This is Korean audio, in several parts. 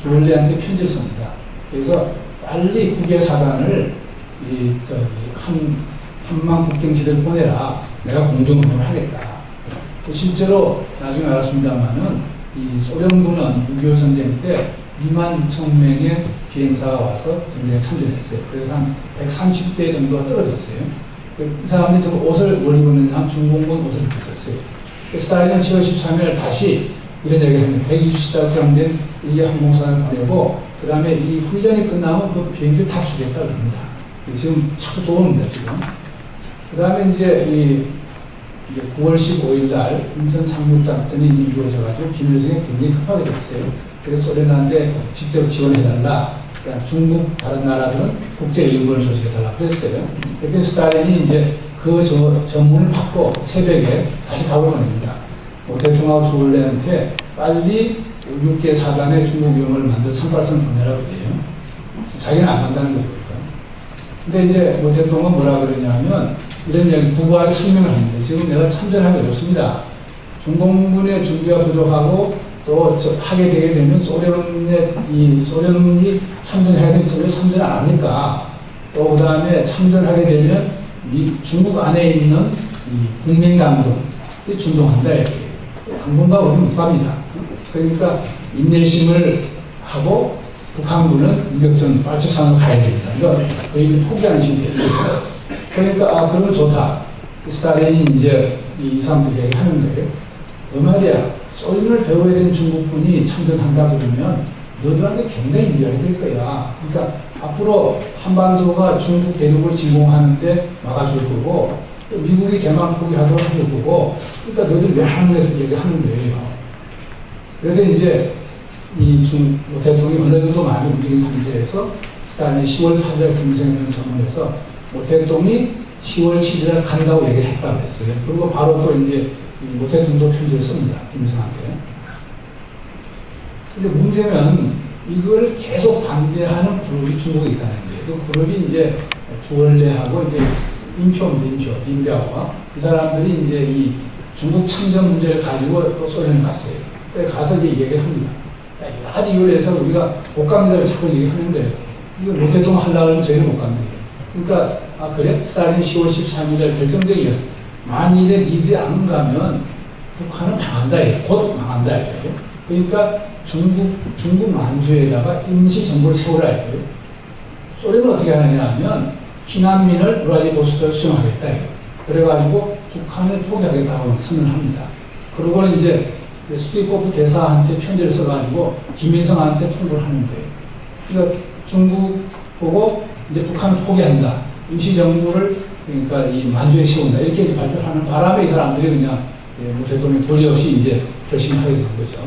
주얼리한테 편지를 씁니다. 그래서 빨리 국외 사단을 한만 국경지대를 보내라. 내가 공중업무를 하겠다. 실제로 나중에 알았습니다만은 이 소련군은 6.25 전쟁 때 26,000명의 비행사가 와서 전쟁에 참전했어요. 그래서 한 130대 정도가 떨어졌어요. 이 사람들이 저 옷을 뭘 입었느냐 하면 중공군 옷을 입었어요. 스탈린은 7월 13일 다시 이런 얘기를 합니다. 124명 된 이 항공사를 보내고 그 다음에 이 훈련이 끝나면 그 비행기를 다 주겠다고 합니다. 지금 참 좋습니다, 지금. 그 다음에 이제 9월 15일 날 인천 상륙작전이 이루어져가지고 비밀성에 굉장히 급하게 됐어요. 그래서 소련한테 직접 지원해달라. 그러니까 중국 다른 나라들은 국제 일본을 조직해달라 그랬어요. 그래서 스탈린이 이제 그 전문을 받고 새벽에 다시 답을 보냅니다. 대통령하고 주얼레한테 빨리 6개 사단의 중국 위험을 만들 상발선을 보내라고 해요. 자기는 안 간다는 거죠. 근데 이제 대통령은 뭐라 그러냐면 이런 이야기 구구하게 설명을 합니다. 지금 내가 참전하기 어렵습니다. 중공군의 준비가 부족하고 또 하게 되게 되면 소련이 참전해야 되는 왜 참전 안 합니까? 또 그 다음에 참전하게 되면 중국 안에 있는 국민 강군이 준동한다. 당분간 우리는 못 갑니다. 그러니까 인내심을 하고 북한군은 유격전 빨치산으로 가야 됩니다. 이거 거의 포기하는 식이 됐어요. 그러니까 그러면 좋다. 스탈린이 이제 이 사람들에게 하는 거예요. 말이야, 소련을 배워야 되는 중국군이 참전한다 그러면 너들한테 굉장히 유리하게 될 거야. 그러니까 앞으로 한반도가 중국 대륙을 진공하는데 막아줄 거고 또 미국이 대만 포기하도록 해줄 거고 그러니까 너들 왜 하는 거에서 얘기하는 거예요. 그래서 이제 대통령이 어느 정도 많이 움직인 상태에서 스탈린이 10월 8일 김정일 선언에서 대통령이 10월 7일에 간다고 얘기를 했다고 했어요. 그리고 바로 또 이제 대통령도 편지를 씁니다. 김정한테. 근데 문제는 이걸 계속 반대하는 그룹이 중국에 있다는 거예요. 그 그룹이 이제 주얼레하고 이제 린뼈와 이 사람들이 이제 이 중국 참전 문제를 가지고 또 소련에 갔어요. 가서 이제 얘기를 합니다. 여러 가지 이유를 해서 우리가 못 갑니다를 자꾸 얘기하는 거예요. 이거 대통령 하려고 하면 저희는 못 갑니다. 그러니까, 그래? 스탈린이 10월 13일에 결정적이에요. 만일에 니들이 안 가면 북한은 망한다. 곧 망한다. 그러니까 중국 만주에다가 임시정부를 세우라. 소련은 어떻게 하느냐 하면 피난민을 브라디보스토크에 수용하겠다. 그래가지고 북한을 포기하겠다고 선언합니다. 그러고는 이제 스티코프 대사한테 편지를 써가지고 김일성한테 통보를 하는 거예요. 그러니까 중국 보고 이제 북한을 포기한다. 임시정부를 그러니까 이 만주에 세운다. 이렇게 발표를 하는 바람에 이 사람들이 그냥 대통령이 도리 없이 이제 결심을 하게 된 거죠.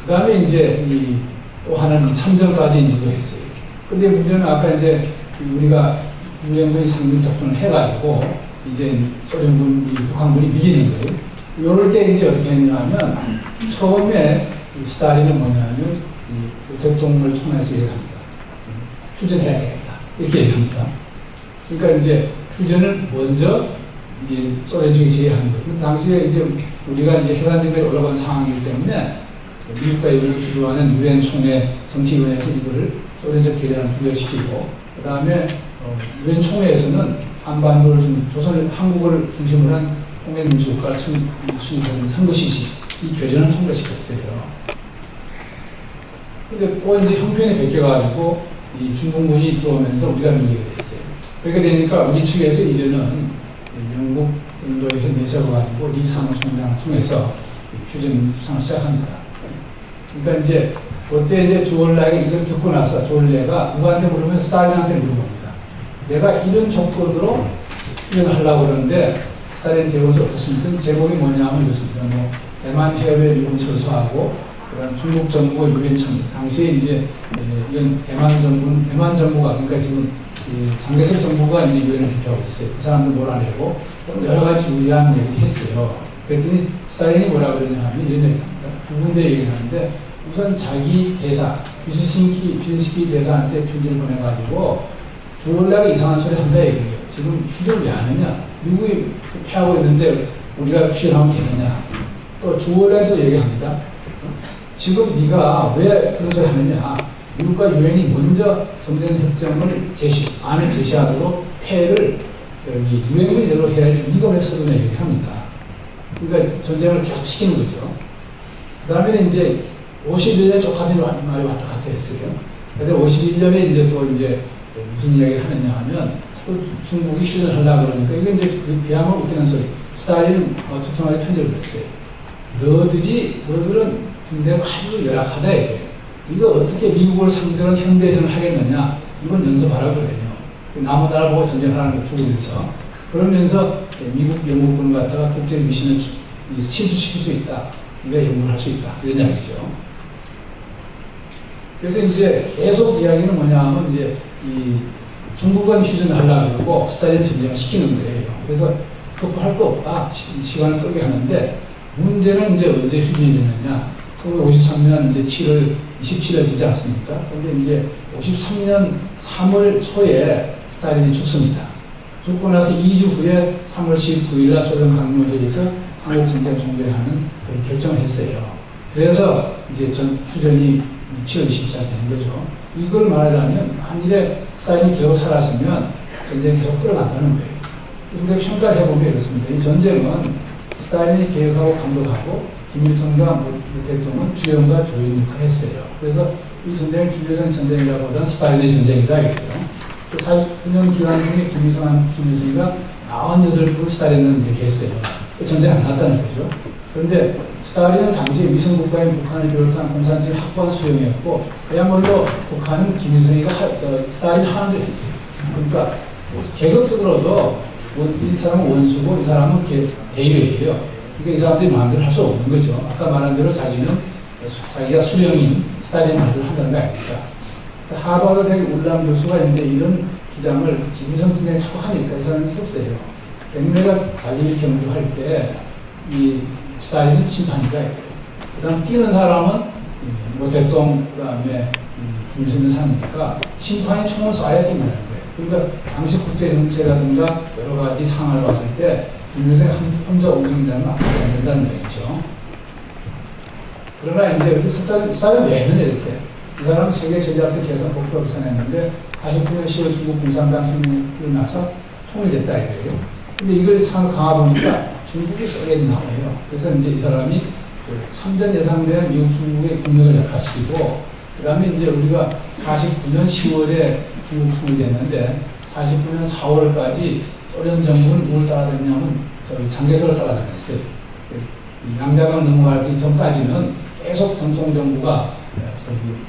그 다음에 이제 또 하나는 참전까지 인도했어요. 근데 문제는 아까 이제 우리가 유엔군이 상륙 작전을 해가지고 이제 소련군, 북한군이 이기는 거예요. 이럴 때 이제 어떻게 했냐면 처음에 스탈린은 뭐냐면 대통령을 통해서 얘기합니다. 휴전해야 되겠다. 이렇게 얘기합니다. 그러니까 이제 휴전을 먼저 이제 소련 측이 제의하는 거예요. 당시에 이제 우리가 이제 해산지대에 올라간 상황이기 때문에 미국과 이걸 주도하는 유엔 총회 정치위원회에서 이거를 소련적 계략을 부여시키고 그 다음에 유엔 총회에서는 한반도를 한국을 중심으로 한 통일민주국가를 수립하는 선거시시 이 결의를 통과시켰어요. 근데 또 이제 형편이 바뀌어가지고 이 중공군이 들어오면서 우리가 밀리게 됐어요. 그렇게 되니까 우리 측에서 이제는 영국, 인도에 내세워가지고 리 사무총장을 통해서 휴전 수상을 시작합니다. 그러니까 이제 그때 이제 주얼레가 이걸 듣고 나서 주얼레가 누구한테 물으면 스탈린한테 물어봅니다. 내가 이런 조건으로 휴전하려고 그러는데 스탈린 대우에서 어떻습니까? 제목이 뭐냐면 이렇습니다. 대만 해협에 미군 철수하고 그다음 중국 정부가 유엔 참여. 당시에 이제 이런 대만 정부가 그러니까 지금 장개석 정부가 이제 유엔을 대표하고 있어요. 그 사람들 몰아내고 여러 가지 유리한 얘기를 했어요. 그랬더니 스탈린이 뭐라 그러냐면 이런 얘기합니다. 두 군데 얘기를 하는데 우선 자기 대사 비스키 대사한테 편지를 보내가지고 주얼레가 이상한 소리 한다 얘기해요. 지금 휴전을 왜 안 하냐? 미국이 패하고 있는데 우리가 휴전하면 되느냐? 또 주어에서 얘기합니다. 지금 네가 왜 그런 소리 하느냐. 미국과 유엔이 먼저 전쟁 협정을 안을 제시하도록 폐를 유엔의대로 해야지 네가 왜 서두르냐 얘기합니다. 그러니까 전쟁을 계속 시키는 거죠. 그 다음에 이제 51년에 똑같은 말이 왔다 갔다 했어요. 근데 51년에 이제 또 이제 무슨 이야기를 하느냐 하면 또 중국이 휴전하려고 그러니까 이게 이제 비하면 웃기는 소리. 스탈린은 투통하게 편지를 했어요. 너들은 군대가 아주 열악하다 이게. 이거 어떻게 미국을 상대로 현대전을 하겠느냐. 이건 연습하라고 그래요. 남은 나라 보고 전쟁하라는 걸 주기면서. 그러면서 미국 영국군을 갖다가 국제 미신을 실주시킬 수 있다. 네가 연구를 할 수 있다. 이런 이야기죠. 그래서 이제 계속 이야기는 뭐냐 하면 이제 이 중국은 휴전을 하려고 그러고 스탈린 전쟁을 시키는 거예요. 그래서 급할 거 없다. 시간을 끌게 하는데 문제는 이제 언제 휴전이 되느냐. 1953년 이제 7월 27일 되지 않습니까? 그런데 이제 53년 3월 초에 스탈린이 죽습니다. 죽고 나서 2주 후에 3월 19일 날 소련 강요회의에서 한국 전쟁 종결하는 그런 결정을 했어요. 그래서 이제 휴전이 7월 24일 되는 거죠. 이걸 말하자면 한일에 스탈린이 계속 살았으면 전쟁이 계속 끌어간다는 거예요. 우리가 평가를 해보면 이렇습니다. 이 전쟁은 스탈린이 계획하고 감독하고 김일성과 대통령은 주연과 조연 역할을 했어요. 그래서 이 전쟁은 김일성 전쟁이라고보다는 스탈린의 전쟁이다 이거죠. 49년 기간 중에 김일성이가 98%를 스탈린은 얘기했어요. 전쟁 안 났다는 거죠. 그런데 스탈린은 당시 위성국가인 북한을 비롯한 공산주의 확보한 수용이었고 그야말로 북한은 김일성이가 스탈린 하는 대로 했어요. 그러니까 계급적으로도 이 사람은 원수고 이 사람은 대의회예요. 그러니까 이 사람들이 마음대로 할 수 없는 거죠. 아까 말한 대로 자기가 수령인 스탈린 말대로 한다는 거 아닙니까? 하버드 대학 울람 교수가 이제 이런 주장을 김일성 전쟁에 자꾸 하니까 이 사람이 썼어요. 백내가 관리를 경주할 때 이 스탈린은 심판이다. 그 다음 뛰는 사람은 뭐 대통령, 그 다음에 김일성을 사니까 심판이 총을 쏴야 된다는 거예요. 그러니까 당시 국제정세라든가 여러 가지 상황을 봤을 때 김일성이 혼자 운영이라는 앞으로 안 된다는 얘기죠. 그러나 이제 스탈린 왜 했느냐 이렇게. 이 사람은 세계 전략적 개선 목표를 구상했는데 49년 10월 중국 공산당 혁명이 일어나서 통일됐다 이거예요. 근데 이걸 강화보니까 중국이 세게 나와요. 그래서 이제 이 사람이 참전 예상된 미국 중국의 국력을 약화시키고 그 다음에 이제 우리가 49년 10월에 중국 통일됐는데 49년 4월까지 소련 정부는 누굴 따라다녔냐면 장개석을 따라다녔어요. 양자강 넘어가기 전까지는 계속 전통정부가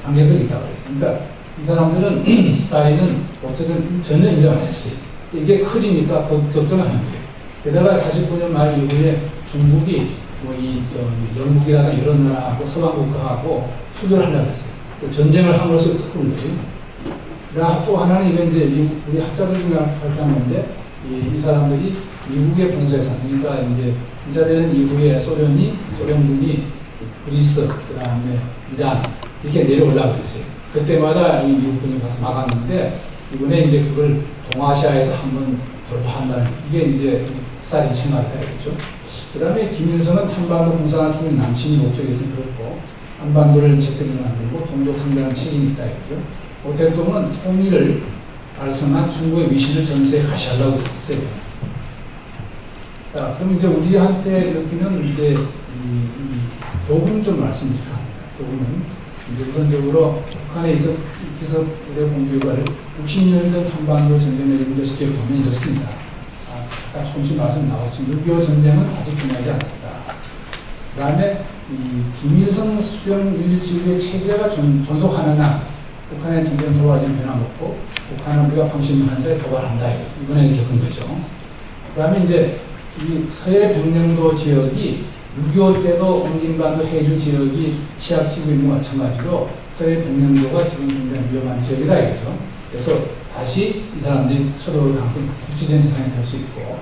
장개석이 있다고 그랬어요. 그러니까 이 사람들은 스탈린은 어쨌든 전혀 인정 안 했어요. 이게 커지니까 걱정을 하는 거예요. 게다가 49년 말 이후에 중국이 영국이라든가 이런 나라하고 서방국가하고 수교를 하려고 했어요. 전쟁을 함으로써 끄는 거예요. 또 하나는 이건 이제 우리 학자들 중에 발표한 건데 이 사람들이 미국의 봉쇄상, 그러니까 이제 인자되는 이후에 소련군이 그리스, 그 다음에 이란, 이렇게 내려오려고 했어요. 그때마다 이 미국군이 가서 막았는데, 이번에 이제 그걸 동아시아에서 한번 돌파한다는, 이게 이제 스탈린 생각이다, 그렇죠? 그 다음에 김일성은 한반도 공산화통일 남침이 목적에서 그렇고, 한반도를 제대로 만들고 동족 상대하는 책임이 있다, 그렇죠? 대통령은 통일을 달성한 중국의 위신을 전 세계에 가시하려고 했어요. 자, 그럼 이제 우리한테 느끼는 이제 교훈 좀 말씀드릴까 합니다. 교훈은 이제 우선적으로 북한에 있어서 우리가 본 결과를 60년 전 한반도 전쟁을 연결시켜 보면 이렇습니다. 아까 조금씩 말씀 나왔지만 6.25 전쟁은 아직 끝나지 않았다. 그 다음에 김일성 수령 윤리지구의 체제가 존속하는 한 북한의 전쟁 도발이 변함없고 북한은 우리가 방심한 자에 도발한다. 이번에 겪은 거죠. 그 다음에 이제 이 서해 병령도 지역이 6.25 때도 옹진반도 해주 지역이 취약지구 있는 것 마찬가지로 서해 병령도가 지금 굉장히 위험한 지역이다 이거죠. 그래서 다시 이 사람들이 서로를 항상 국지전 대상이 될 수 있고,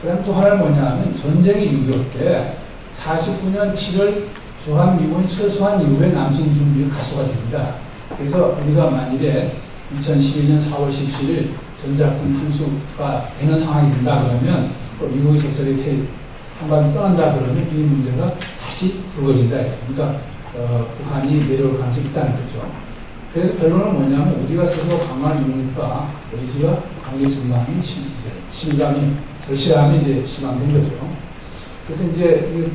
그 다음 또 하나는 뭐냐면 전쟁이 6.25 때 49년 7월 주한미군이 철수한 이후에 남승 준비가 가소가 됩니다. 그래서 우리가 만일에 2011년 4월 17일 전작군 함수가 되는 상황이 된다 그러면 또 미국이 적절히 한반도 떠난다 그러면 이 문제가 다시 불거진다. 그러니까 북한이 내려올 가능성이 있다는 거죠. 그래서 결론은 뭐냐면 우리가 스스로 강한 유니까 의지와 관계 전망이 심감이 절실함이 이제 심화된 거죠. 그래서 이제